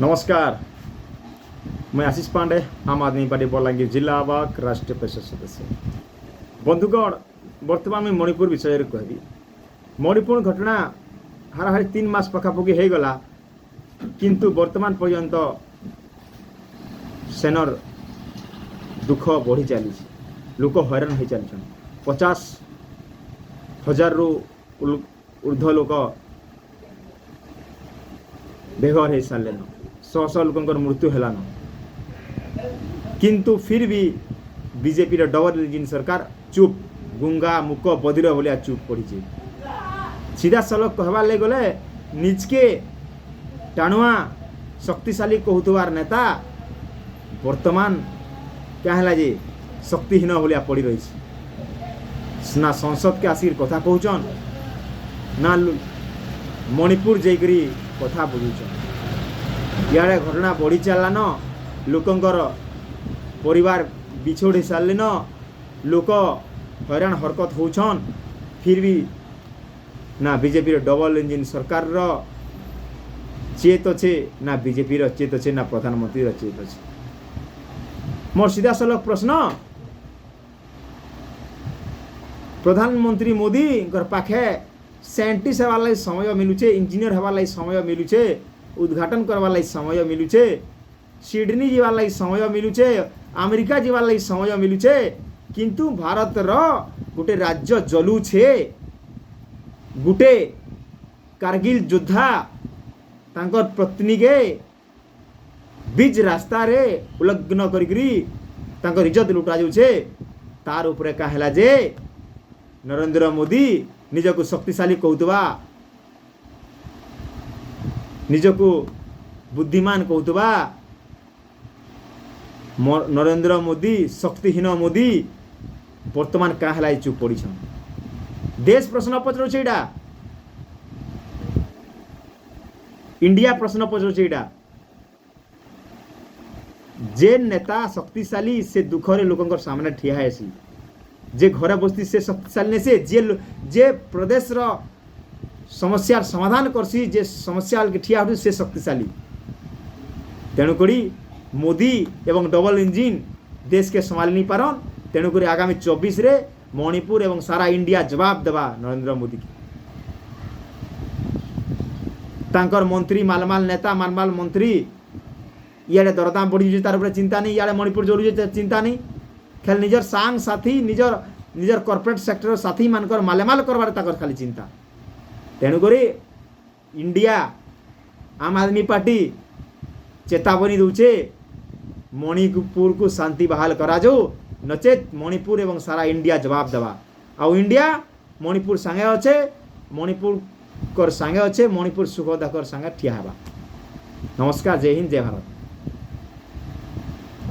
नमस्कार, मैं आशीष पांडे, आम आदमी पार्टी बलांगीर जिला आवाक राष्ट्रीय परिषद सदस्य। बंधुगण, बर्तमान मैं मणिपुर विषय कहबी। मणिपुर घटना हाराहारी 3 मास पखापखि हो गला, किंतु वर्तमान पर्यंत सेनर दुख बढ़ी चली, लोक हैरान हो चल 50,000 रु ऊर्ध्व लोक बेघर हो सारे, 100 लोक मृत्यु है। किंतु फिर भी बीजेपी डबल इंजिन सरकार चुप, गुंगा मुक बदिर भाया चुप पड़ी। सीधा सलख कहबार लगे गले निजके टाणुआ शक्तिशाली कहूथवार नेता वर्तमान क्या है जे शक्तिहीन भाया पड़ रही। ना संसद के आसिक कथा कहचन, ना मणिपुर जाकरी कथा बुझुचन। इे घटना बढ़ी चलान, लोकंकर परिवार बिछोड़ी सारे, लोक हैरान हरकत होछन। फिर भी ना बीजेपी डबल इंजिन सरकार चेत अच्छे, ना बीजेपी चेत अच्छे, ना प्रधानमंत्री चेत अच्छे। मोर सीधा सलख प्रश्न, प्रधानमंत्री मोदी पाखे साइंटिस्ट होवार लगी समय मिलूचे, इंजीनियर होवार लगी समय मिलूचे, उद्घाटन करवार लगी समय मिलूचे, सिडनी जीवार लगी समय मिलूचे, अमेरिका जीवार लगी समय मिलूचे। किंतु भारत रो गोटे राज्य जलुछे, गोटे कारगिल योद्धा तांकर पत्नी के बीच रास्ता रे उल्लंघन करी तांकर इज्जत लुटा जाउछे। तार उपरे कहला जे नरेंद्र मोदी निजको शक्तिशाली कहूथबा, निजको बुद्धिमान कहूथबा, नरेंद्र मोदी शक्तिहीन मोदी वर्तमान क्या चुप पड़ी। देश प्रश्न पचार, इंडिया प्रश्न पचार। जे नेता शक्तिशाली से दुखरे लोक सामने ठिया है, जे घरे बसती से शक्तिशाली ने से जे प्रदेश रो समस्या समाधान करसी, जे समस्या के ठिया उठी से शक्तिशाली। तेणुक मोदी एवं डबल इंजिन देश के संभाली नहीं पारन। तेणुक आगामी 24 रे मणिपुर एवं सारा इंडिया जवाब देवा नरेंद्र मोदी की। तांकर मंत्री मालमाल नेता मालमाल मंत्री इे दरदाम बढ़ी तार उपरे चिंता नहीं, इे मणिपुर जरूर चिंता नहीं। खेल निजर सांग साथी निजर कॉर्पोरेट सेक्टर साथी मानकर मालेमाल करवार ताकर खाली चिंता। तेणुक इंडिया आम आदमी पार्टी चेतावनी दूचे, मणिपुर को शांति बहाल करा जो, नचेत मणिपुर एवं सारा इंडिया जवाब देवा। आउ इंडिया मणिपुर सांगे अच्छे, मणिपुर कर सांगे अच्छे, मणिपुर सुख दाकर सांगे ठिया हेबा। नमस्कार, जय हिंद, जय भारत।